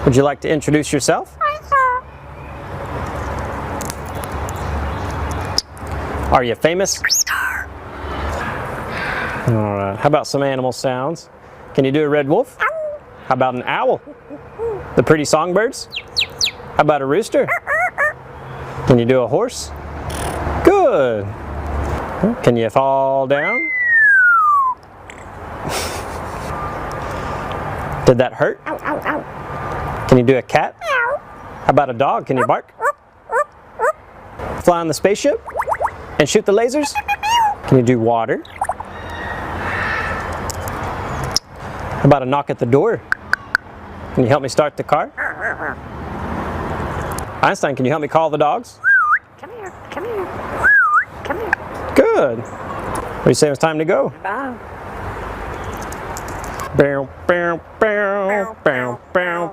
Would you like to introduce yourself? Are you famous? All right. How about some animal sounds? Can you do a red wolf? How about an owl? The pretty songbirds? How about a rooster? Can you do a horse? Good. Can you fall down? Did that hurt? Ow, ow, ow. Can you do a cat? Ow. How about a dog? Can you bark? Fly on the spaceship? And shoot the lasers? Can you do water? How about a knock at the door? Can you help me start the car? Einstein, can you help me call the dogs? Come here, come here, come here. Good. What do you say it's time to go? Bye. Bow, bow, bow, bow, bow.